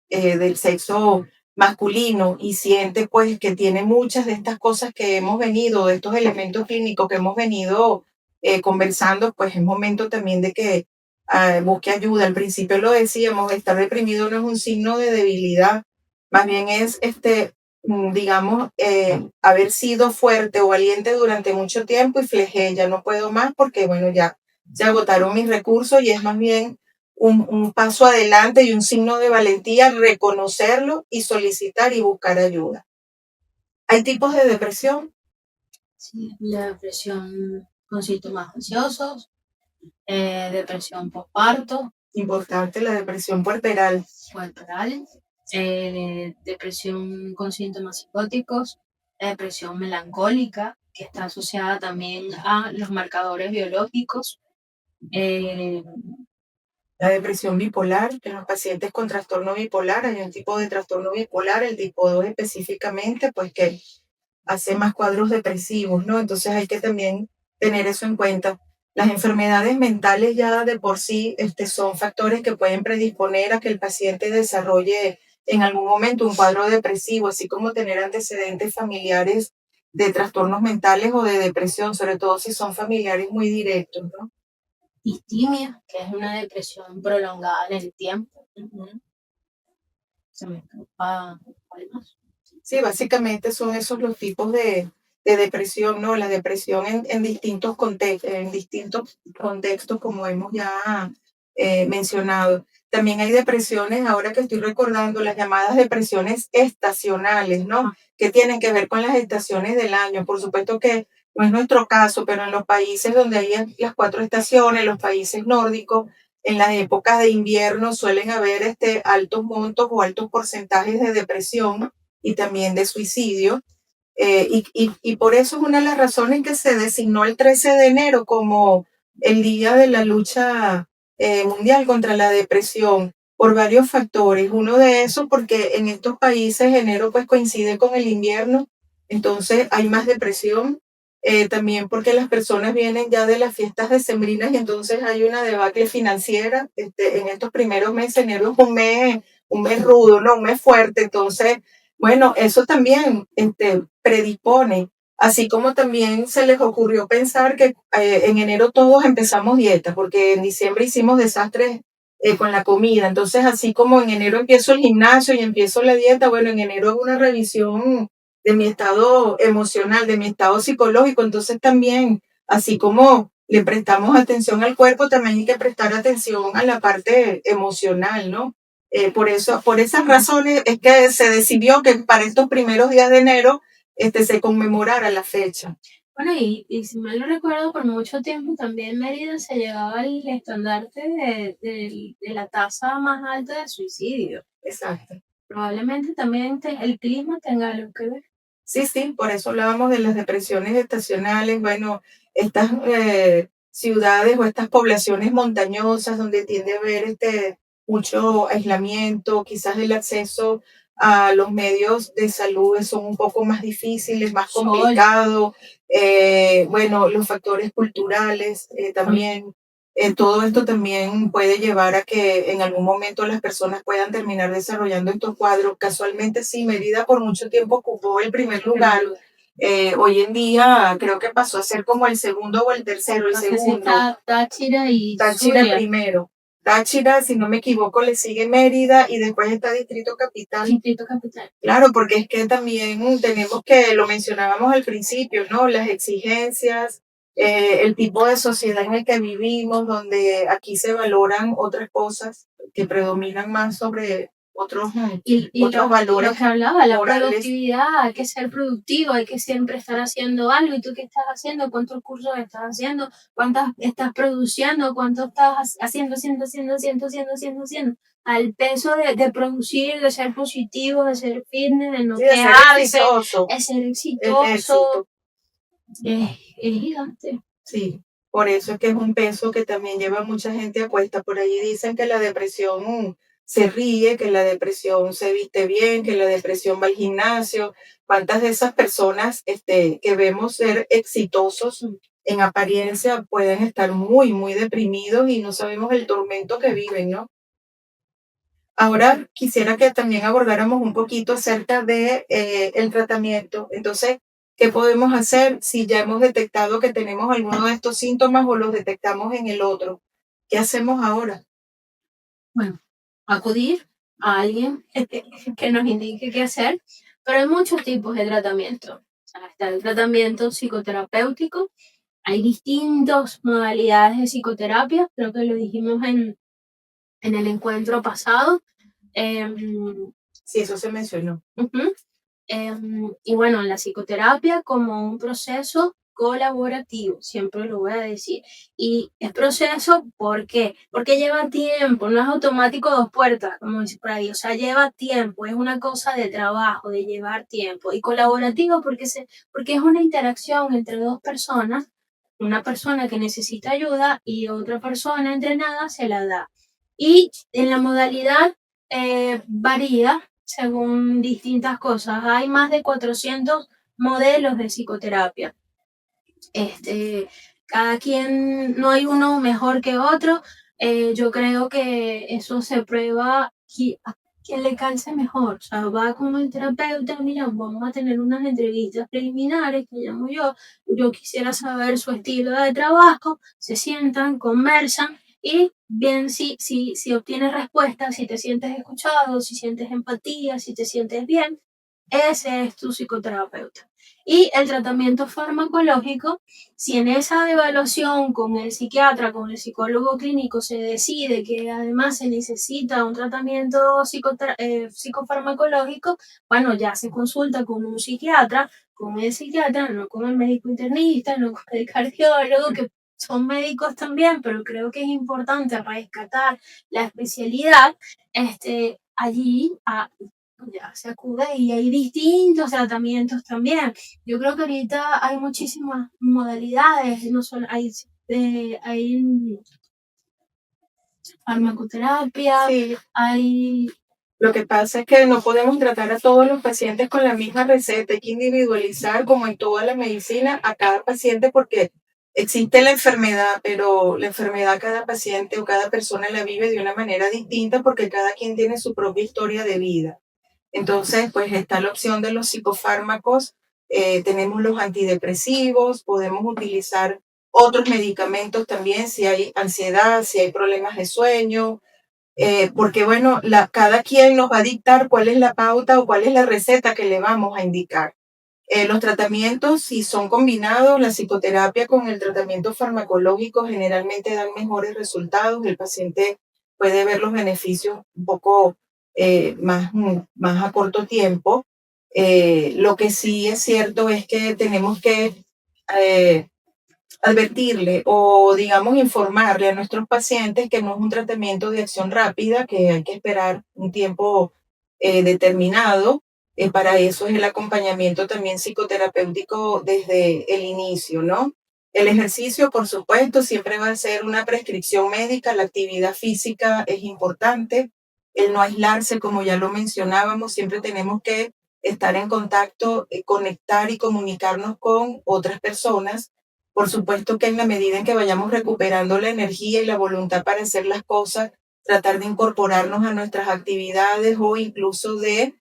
del sexo masculino y siente pues que tiene muchas de estas cosas que hemos venido, de estos elementos clínicos que hemos venido conversando, pues es momento también de que busque ayuda. Al principio lo decíamos, estar deprimido no es un signo de debilidad, más bien es digamos, haber sido fuerte o valiente durante mucho tiempo y flejé, ya no puedo más porque, bueno, ya se agotaron mis recursos y es más bien un paso adelante y un signo de valentía reconocerlo y solicitar y buscar ayuda. Hay tipos de depresión. Sí, la depresión con síntomas ansiosos, depresión postparto, Importante la depresión puerperal. puerperal, depresión con síntomas psicóticos, la depresión melancólica, que está asociada también a los marcadores biológicos. La depresión bipolar, en los pacientes con trastorno bipolar, hay un tipo de trastorno bipolar, el tipo 2 específicamente, pues que hace más cuadros depresivos, ¿no? Entonces hay que también tener eso en cuenta. Las enfermedades mentales ya de por sí son factores que pueden predisponer a que el paciente desarrolle en algún momento un cuadro depresivo, así como tener antecedentes familiares de trastornos mentales o de depresión, sobre todo si son familiares muy directos, ¿no? Distimia, que es una depresión prolongada en el tiempo. Se me escapa más. Sí, básicamente son esos los tipos de depresión, ¿no? La depresión en distintos contextos, como hemos ya mencionado. También hay depresiones, ahora que estoy recordando, las llamadas depresiones estacionales, ¿no? Que tienen que ver con las estaciones del año. Por supuesto que no es nuestro caso, pero en los países donde hay las 4 estaciones, los países nórdicos, en las épocas de invierno suelen haber altos montos o altos porcentajes de depresión y también de suicidio. Y por eso es una de las razones que se designó el 13 de enero como el Día de la Lucha Mundial contra la Depresión, por varios factores. Uno de esos porque en estos países enero pues coincide con el invierno, entonces hay más depresión. También porque las personas vienen ya de las fiestas decembrinas y entonces hay una debacle financiera. En estos primeros meses, enero es un mes rudo, ¿no? Un mes fuerte, entonces bueno, eso también predispone, así como también se les ocurrió pensar que en enero todos empezamos dieta, porque en diciembre hicimos desastres con la comida. Entonces, así como en enero empiezo el gimnasio y empiezo la dieta, bueno, en enero hago una revisión de mi estado emocional, de mi estado psicológico. Entonces también, así como le prestamos atención al cuerpo, también hay que prestar atención a la parte emocional, ¿no? Por esas razones es que se decidió que para estos primeros días de enero se conmemorara la fecha. Bueno, y si mal no recuerdo, por mucho tiempo también Mérida se llevaba el estandarte de la tasa más alta de suicidio. Exacto. Probablemente también el clima tenga algo que ver. Sí, sí, por eso hablábamos de las depresiones estacionales. Bueno, estas ciudades o estas poblaciones montañosas donde tiende a haber mucho aislamiento, quizás el acceso a los medios de salud son un poco más difíciles, más complicados. Bueno, los factores culturales también. Todo esto también puede llevar a que en algún momento las personas puedan terminar desarrollando estos cuadros. Casualmente, sí, Mérida por mucho tiempo ocupó el primer lugar. Hoy en día creo que pasó a ser como el segundo o el tercero, el segundo. Está Táchira y Táchira Zulia. primero. Táchira, si no me equivoco, le sigue Mérida y después está Distrito Capital. Distrito Capital. Claro, porque es que también tenemos que, lo mencionábamos al principio, ¿no? Las exigencias, el tipo de sociedad en el que vivimos, donde aquí se valoran otras cosas que predominan más sobre otros valores. Lo que hablaba, la morales. productividad, hay que ser productivo, hay que siempre estar haciendo algo. ¿Y tú qué estás haciendo? ¿Cuántos cursos estás haciendo? ¿Cuántas estás produciendo? ¿Cuánto estás haciendo? Al peso de producir, de ser positivo, de ser fitness, de no quejarse, de ser exitoso. Es gigante. Sí, por eso es que es un peso que también lleva mucha gente a cuesta. Por allí dicen que la depresión se ríe, que la depresión se viste bien, que la depresión va al gimnasio. ¿Cuántas de esas personas que vemos ser exitosos en apariencia pueden estar muy, muy deprimidos y no sabemos el tormento que viven, ¿no? Ahora quisiera que también abordáramos un poquito acerca de el tratamiento. Entonces, ¿qué podemos hacer si ya hemos detectado que tenemos alguno de estos síntomas o los detectamos en el otro? ¿Qué hacemos ahora? Bueno, acudir a alguien que nos indique qué hacer, pero hay muchos tipos de tratamiento. O sea, está el tratamiento psicoterapéutico, hay distintas modalidades de psicoterapia, creo que lo dijimos en el encuentro pasado. Sí, eso se mencionó. Ujú. Y bueno, la psicoterapia como un proceso colaborativo, siempre lo voy a decir. Y es proceso, ¿por qué? Porque lleva tiempo, no es automático dos puertas, como dice por ahí, o sea, lleva tiempo, es una cosa de trabajo, de llevar tiempo. Y colaborativo porque es una interacción entre dos personas, una persona que necesita ayuda y otra persona entrenada se la da. Y en la modalidad varía según distintas cosas. Hay más de 400 modelos de psicoterapia. Este, cada quien, no hay uno mejor que otro. Yo creo que eso se prueba a quien le calce mejor. O sea, va con el terapeuta, mira, vamos a tener unas entrevistas preliminares que llamo yo. Yo quisiera saber su estilo de trabajo. Se sientan, conversan y bien si obtienes respuestas, si te sientes escuchado, si sientes empatía, si te sientes bien, ese es tu psicoterapeuta. Y el tratamiento farmacológico, si en esa evaluación con el psiquiatra, con el psicólogo clínico se decide que además se necesita un tratamiento psicofarmacológico, bueno, ya se consulta con un psiquiatra, con el psiquiatra, no con el médico internista, no con el cardiólogo, que son médicos también, pero creo que es importante rescatar la especialidad allí ya se acude y hay distintos tratamientos también. Yo creo que ahorita hay muchísimas modalidades, no solo hay farmacoterapia, Sí, hay... lo que pasa es que no podemos tratar a todos los pacientes con la misma receta, hay que individualizar, como en toda la medicina, a cada paciente porque existe la enfermedad, pero la enfermedad cada paciente o cada persona la vive de una manera distinta porque cada quien tiene su propia historia de vida. Entonces, pues está la opción de los psicofármacos, tenemos los antidepresivos, podemos utilizar otros medicamentos también si hay ansiedad, si hay problemas de sueño, porque bueno, cada quien nos va a dictar cuál es la pauta o cuál es la receta que le vamos a indicar. Los tratamientos, si son combinados, la psicoterapia con el tratamiento farmacológico generalmente dan mejores resultados. El paciente puede ver los beneficios un poco más a corto tiempo. Lo que sí es cierto es que tenemos que eh, advertirle o, digamos, informarle a nuestros pacientes que no es un tratamiento de acción rápida, que hay que esperar un tiempo determinado. Para eso es el acompañamiento también psicoterapéutico desde el inicio, ¿no? El ejercicio, por supuesto, siempre va a ser una prescripción médica, la actividad física es importante, el no aislarse, como ya lo mencionábamos, siempre tenemos que estar en contacto, conectar y comunicarnos con otras personas. Por supuesto que en la medida en que vayamos recuperando la energía y la voluntad para hacer las cosas, tratar de incorporarnos a nuestras actividades o incluso de,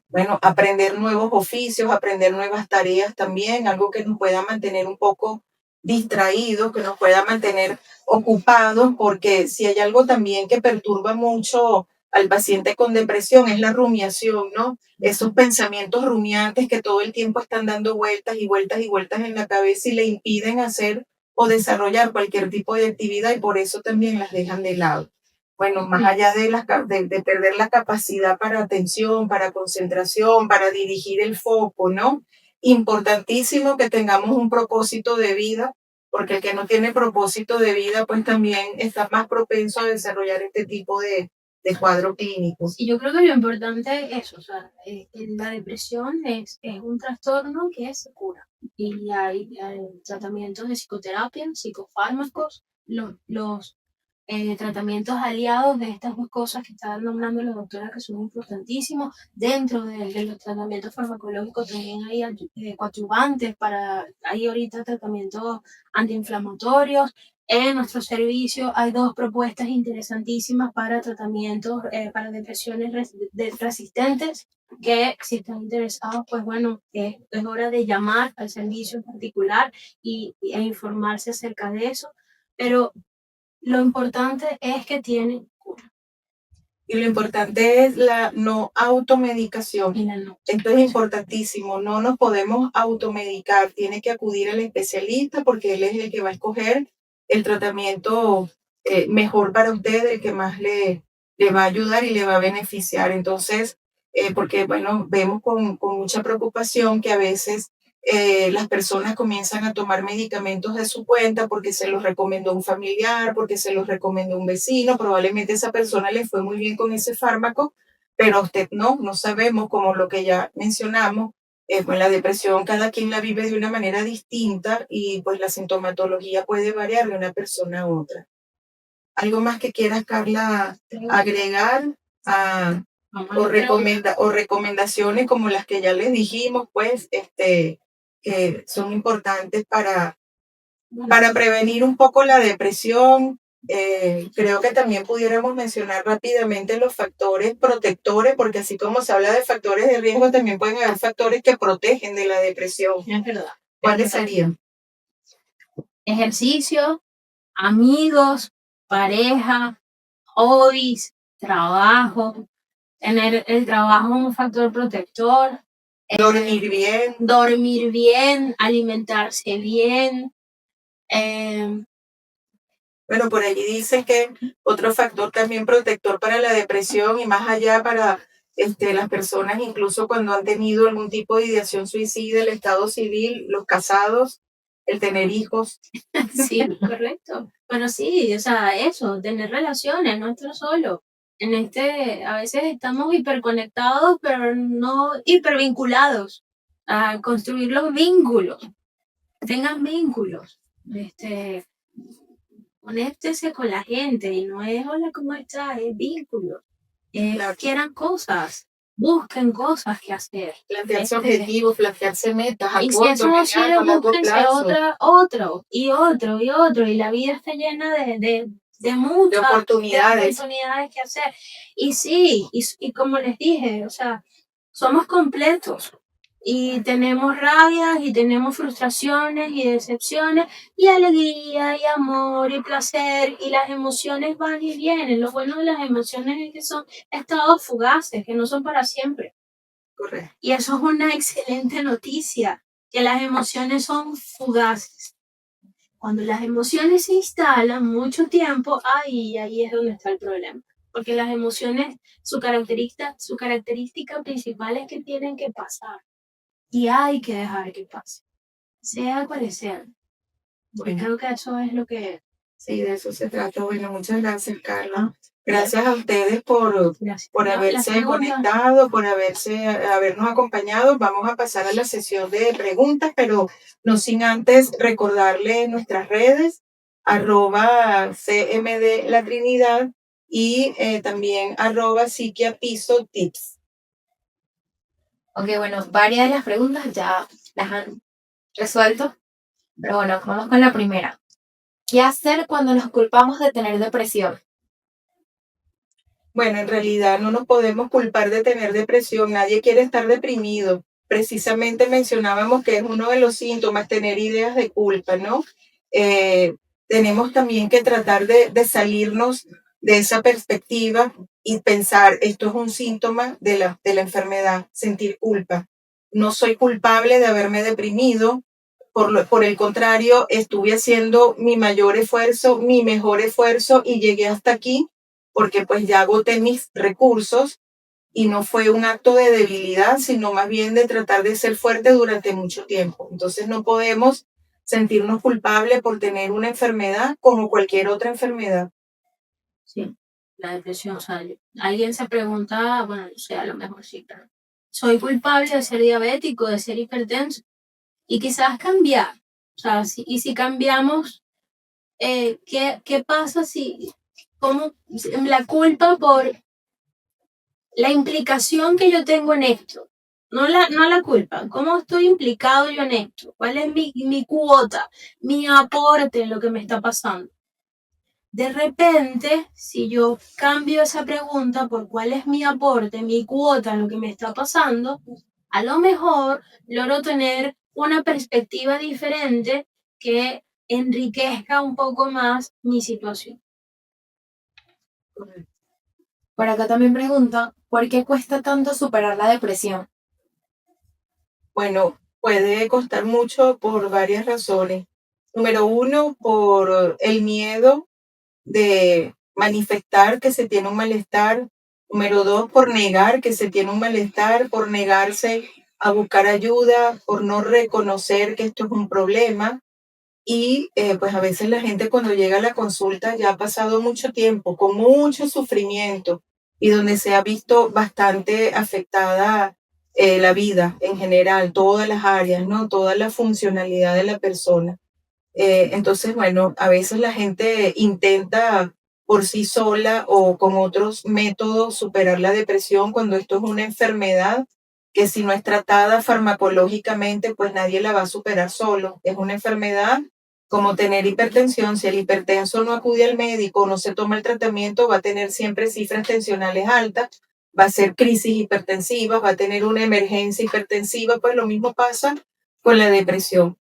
bueno, aprender nuevos oficios, aprender nuevas tareas también, algo que nos pueda mantener un poco distraídos, que nos pueda mantener ocupados, porque si hay algo también que perturba mucho al paciente con depresión es la rumiación, ¿no? Esos pensamientos rumiantes que todo el tiempo están dando vueltas y vueltas y vueltas en la cabeza y le impiden hacer o desarrollar cualquier tipo de actividad y por eso también las dejan de lado. Bueno, más allá de perder la capacidad para atención, para concentración, para dirigir el foco, ¿no? Importantísimo que tengamos un propósito de vida, porque el que no tiene propósito de vida, pues también está más propenso a desarrollar este tipo de cuadro clínico. Y yo creo que lo importante es eso, o sea, la depresión es un trastorno que se cura. Y hay tratamientos de psicoterapia, psicofármacos, los tratamientos aliados de estas dos cosas que está nombrando la doctora, que son importantísimos. Dentro de los tratamientos farmacológicos también hay coadyuvantes hay ahorita tratamientos antiinflamatorios. En nuestro servicio hay dos propuestas interesantísimas para tratamientos, para depresiones resistentes, que si están interesados, pues bueno, es hora de llamar al servicio en particular e informarse acerca de eso. Pero lo importante es que tienen cura. Y lo importante es la no automedicación. Y la no. Esto es importantísimo, no nos podemos automedicar, tiene que acudir al especialista porque él es el que va a escoger el tratamiento mejor para usted, el que más le va a ayudar y le va a beneficiar. Entonces, porque bueno, vemos con mucha preocupación que a veces las personas comienzan a tomar medicamentos de su cuenta porque se los recomendó un familiar, porque se los recomendó un vecino, probablemente esa persona le fue muy bien con ese fármaco, pero a usted no sabemos, como lo que ya mencionamos, pues la depresión cada quien la vive de una manera distinta y pues la sintomatología puede variar de una persona a otra. ¿Algo más que quieras, Carla, agregar o recomendaciones como las que ya les dijimos, pues, que son importantes para prevenir un poco la depresión? Creo que también pudiéramos mencionar rápidamente los factores protectores, porque así como se habla de factores de riesgo, también pueden haber factores que protegen de la depresión. Es verdad. ¿Cuáles serían? Ejercicio, amigos, pareja, hobbies, trabajo. Tener el trabajo un factor protector. Dormir bien, alimentarse bien. Bueno, por allí dicen que otro factor también protector para la depresión y más allá para las personas, incluso cuando han tenido algún tipo de ideación suicida, el estado civil, los casados, el tener hijos. Sí, correcto. Bueno, sí, o sea, eso, tener relaciones, no estar solo. A veces estamos hiperconectados, pero no hipervinculados. A construir los vínculos. Tengan vínculos. Conéctese con la gente y no es hola, ¿cómo estás? Es vínculo. Quieran cosas, busquen cosas que hacer. Plantearse objetivos, plantearse metas. Y si eso no sirve, búsquense otro, y la vida está llena de muchas oportunidades que hacer. Y sí, y como les dije, o sea, somos completos. Y tenemos rabias, y tenemos frustraciones, y decepciones, y alegría, y amor, y placer, y las emociones van y vienen. Lo bueno de las emociones es que son estados fugaces, que no son para siempre. Correcto. Y eso es una excelente noticia, que las emociones son fugaces. Cuando las emociones se instalan mucho tiempo, ahí es donde está el problema. Porque las emociones, su característica principal es que tienen que pasar. Y hay que dejar que pase, sea cual sea. Bueno, creo que eso es lo que... Sí, de eso se trata. Bueno, muchas gracias, Carla. Gracias a ustedes por haberse conectado, por habernos acompañado. Vamos a pasar a la sesión de preguntas, pero no sin antes recordarles nuestras redes, @CMD La Trinidad y también @psiquiapiso.tips. Ok, bueno, varias de las preguntas ya las han resuelto, pero bueno, vamos con la primera. ¿Qué hacer cuando nos culpamos de tener depresión? Bueno, en realidad no nos podemos culpar de tener depresión, nadie quiere estar deprimido. Precisamente mencionábamos que es uno de los síntomas, tener ideas de culpa, ¿no? Tenemos también que tratar de salirnos de esa perspectiva y pensar, esto es un síntoma de la enfermedad, sentir culpa. No soy culpable de haberme deprimido, por el contrario, estuve haciendo mi mayor esfuerzo, mi mejor esfuerzo y llegué hasta aquí porque pues ya agoté mis recursos y no fue un acto de debilidad, sino más bien de tratar de ser fuerte durante mucho tiempo. Entonces no podemos sentirnos culpables por tener una enfermedad como cualquier otra enfermedad. Sí, la depresión, o sea, alguien se pregunta, bueno, no sé, a lo mejor sí, claro. ¿Soy culpable de ser diabético, de ser hipertenso? Y quizás cambiar. O sea, si cambiamos, ¿qué pasa si cómo la culpa por la implicación que yo tengo en esto. No la culpa, cómo estoy implicado yo en esto, cuál es mi cuota, mi aporte en lo que me está pasando. De repente, si yo cambio esa pregunta por cuál es mi aporte, mi cuota en lo que me está pasando, a lo mejor logro tener una perspectiva diferente que enriquezca un poco más mi situación. Por acá también pregunta, ¿por qué cuesta tanto superar la depresión? Bueno, puede costar mucho por varias razones. Número uno, por el miedo de manifestar que se tiene un malestar. Número dos, por negar que se tiene un malestar, por negarse a buscar ayuda, por no reconocer que esto es un problema. Y pues a veces la gente cuando llega a la consulta ya ha pasado mucho tiempo, con mucho sufrimiento y donde se ha visto bastante afectada la vida en general, todas las áreas, ¿no? Toda la funcionalidad de la persona. Entonces, bueno, a veces la gente intenta por sí sola o con otros métodos superar la depresión cuando esto es una enfermedad que si no es tratada farmacológicamente, pues nadie la va a superar solo. Es una enfermedad como tener hipertensión. Si el hipertenso no acude al médico, no se toma el tratamiento, va a tener siempre cifras tensionales altas, va a ser crisis hipertensiva, va a tener una emergencia hipertensiva, pues lo mismo pasa con la depresión.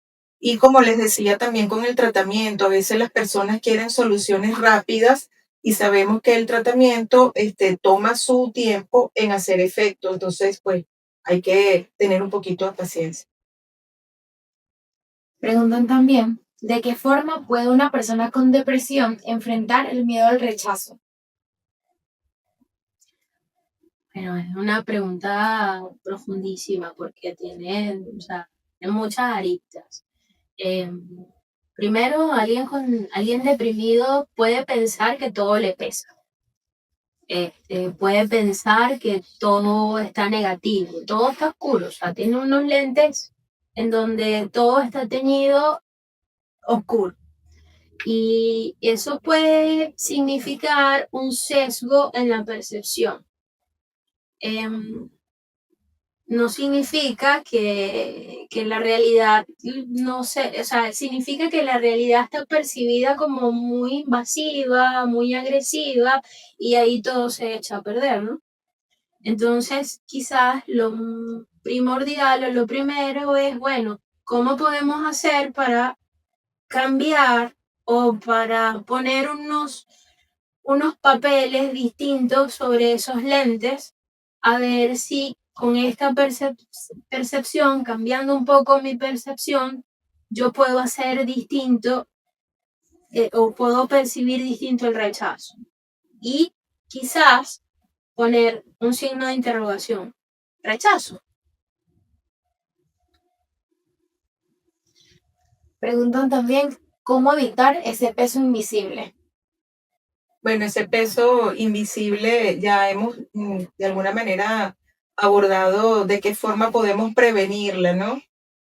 Y como les decía también con el tratamiento, a veces las personas quieren soluciones rápidas y sabemos que el tratamiento toma su tiempo en hacer efecto, entonces pues hay que tener un poquito de paciencia. Preguntan también, ¿de qué forma puede una persona con depresión enfrentar el miedo al rechazo? Bueno, es una pregunta profundísima porque tiene, o sea, tiene muchas aristas. Primero, alguien deprimido puede pensar que todo le pesa. Puede pensar que todo está negativo, todo está oscuro, o sea, tiene unos lentes en donde todo está teñido oscuro. Y eso puede significar un sesgo en la percepción. No significa que la realidad, no sé, o sea, significa que la realidad está percibida como muy invasiva, muy agresiva, y ahí todo se echa a perder, ¿no? Entonces, quizás lo primordial o lo primero es, bueno, ¿cómo podemos hacer para cambiar o para poner unos papeles distintos sobre esos lentes, a ver si con esta percepción, cambiando un poco mi percepción, yo puedo hacer distinto o puedo percibir distinto el rechazo. Y quizás poner un signo de interrogación. Rechazo. Preguntan también, ¿cómo evitar ese peso invisible? Bueno, ese peso invisible ya hemos de alguna manera abordado de qué forma podemos prevenirla, ¿no?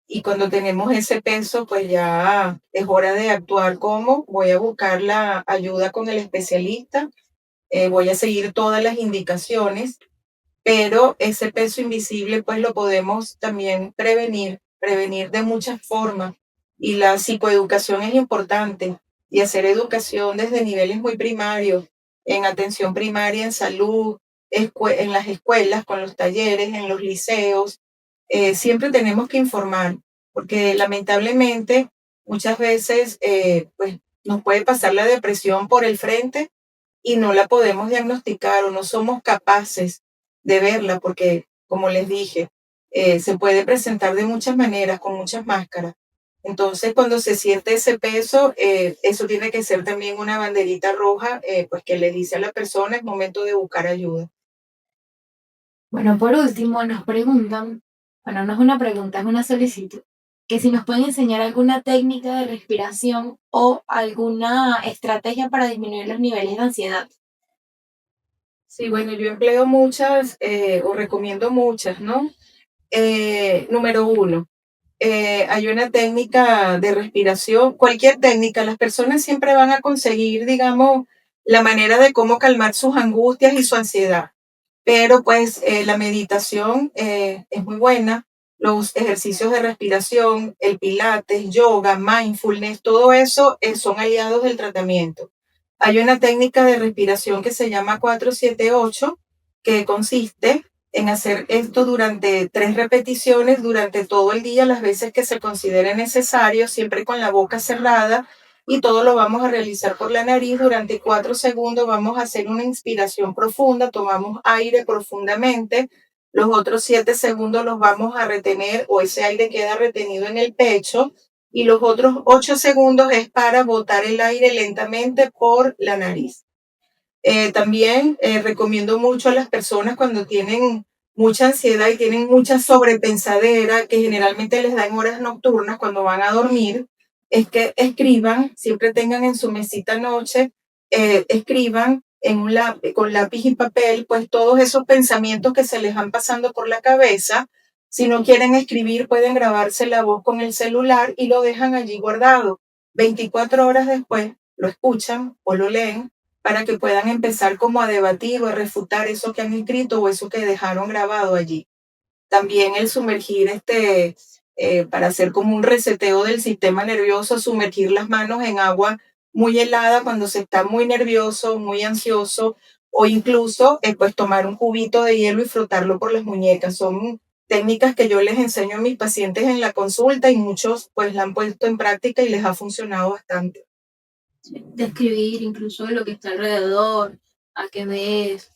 Y cuando tenemos ese peso, pues ya es hora de actuar. ¿Cómo? Voy a buscar la ayuda con el especialista, voy a seguir todas las indicaciones, pero ese peso invisible pues lo podemos también prevenir de muchas formas. Y la psicoeducación es importante y hacer educación desde niveles muy primarios, en atención primaria, en salud, en las escuelas, con los talleres, en los liceos. Siempre tenemos que informar, porque lamentablemente muchas veces pues nos puede pasar la depresión por el frente y no la podemos diagnosticar o no somos capaces de verla porque, como les dije, se puede presentar de muchas maneras, con muchas máscaras. Entonces, cuando se siente ese peso, eso tiene que ser también una banderita roja, pues que le dice a la persona es momento de buscar ayuda. Bueno, por último, nos preguntan, bueno, no es una pregunta, es una solicitud, que si nos pueden enseñar alguna técnica de respiración o alguna estrategia para disminuir los niveles de ansiedad. Sí, bueno, yo empleo muchas o recomiendo muchas, ¿no? Número uno, hay una técnica de respiración, cualquier técnica, las personas siempre van a conseguir, digamos, la manera de cómo calmar sus angustias y su ansiedad. Pero pues la meditación es muy buena, los ejercicios de respiración, el pilates, yoga, mindfulness, todo eso son aliados del tratamiento. Hay una técnica de respiración que se llama 4-7-8, que consiste en hacer esto durante 3 repeticiones durante todo el día, las veces que se considere necesario, siempre con la boca cerrada, y todo lo vamos a realizar por la nariz. Durante 4 segundos vamos a hacer una inspiración profunda, tomamos aire profundamente, los otros 7 segundos los vamos a retener o ese aire queda retenido en el pecho y los otros 8 segundos es para botar el aire lentamente por la nariz. También recomiendo mucho a las personas cuando tienen mucha ansiedad y tienen mucha sobrepensadera, que generalmente les da en horas nocturnas cuando van a dormir, es que escriban, siempre tengan en su mesita noche, escriban en un lápiz, con lápiz y papel, pues todos esos pensamientos que se les van pasando por la cabeza. Si no quieren escribir, pueden grabarse la voz con el celular y lo dejan allí guardado. 24 horas después lo escuchan o lo leen para que puedan empezar como a debatir o a refutar eso que han escrito o eso que dejaron grabado allí. También el sumergir, para hacer como un reseteo del sistema nervioso, sumergir las manos en agua muy helada cuando se está muy nervioso, muy ansioso, o incluso pues tomar un cubito de hielo y frotarlo por las muñecas. Son técnicas que yo les enseño a mis pacientes en la consulta y muchos pues la han puesto en práctica y les ha funcionado bastante. Describir incluso lo que está alrededor, a qué ves,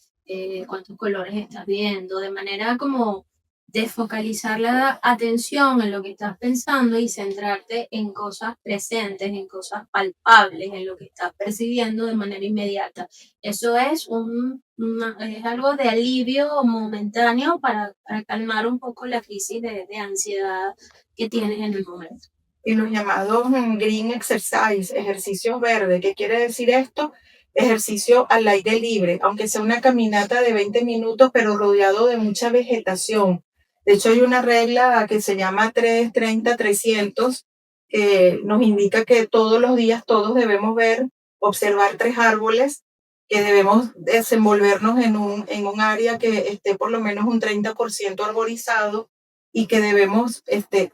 cuántos colores estás viendo, de manera como de focalizar la atención en lo que estás pensando y centrarte en cosas presentes, en cosas palpables, en lo que estás percibiendo de manera inmediata. Eso es, es algo de alivio momentáneo para calmar un poco la crisis de ansiedad que tienes en el momento. Y los llamados green exercise, ejercicios verdes. ¿Qué quiere decir esto? Ejercicio al aire libre, aunque sea una caminata de 20 minutos, pero rodeado de mucha vegetación. De hecho, hay una regla que se llama 3-30-300, que nos indica que todos los días todos debemos observar 3 árboles, que debemos desenvolvernos en un área que esté por lo menos un 30% arborizado y que debemos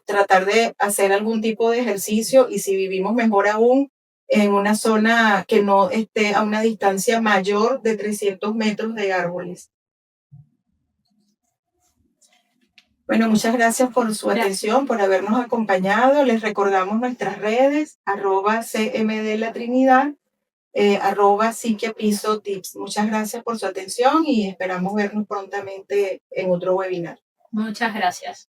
tratar de hacer algún tipo de ejercicio y si vivimos mejor aún en una zona que no esté a una distancia mayor de 300 metros de árboles. Bueno, muchas gracias por su atención, por habernos acompañado. Les recordamos nuestras redes, @CMD La Trinidad, @psiquiapiso tips. Muchas gracias por su atención y esperamos vernos prontamente en otro webinar. Muchas gracias.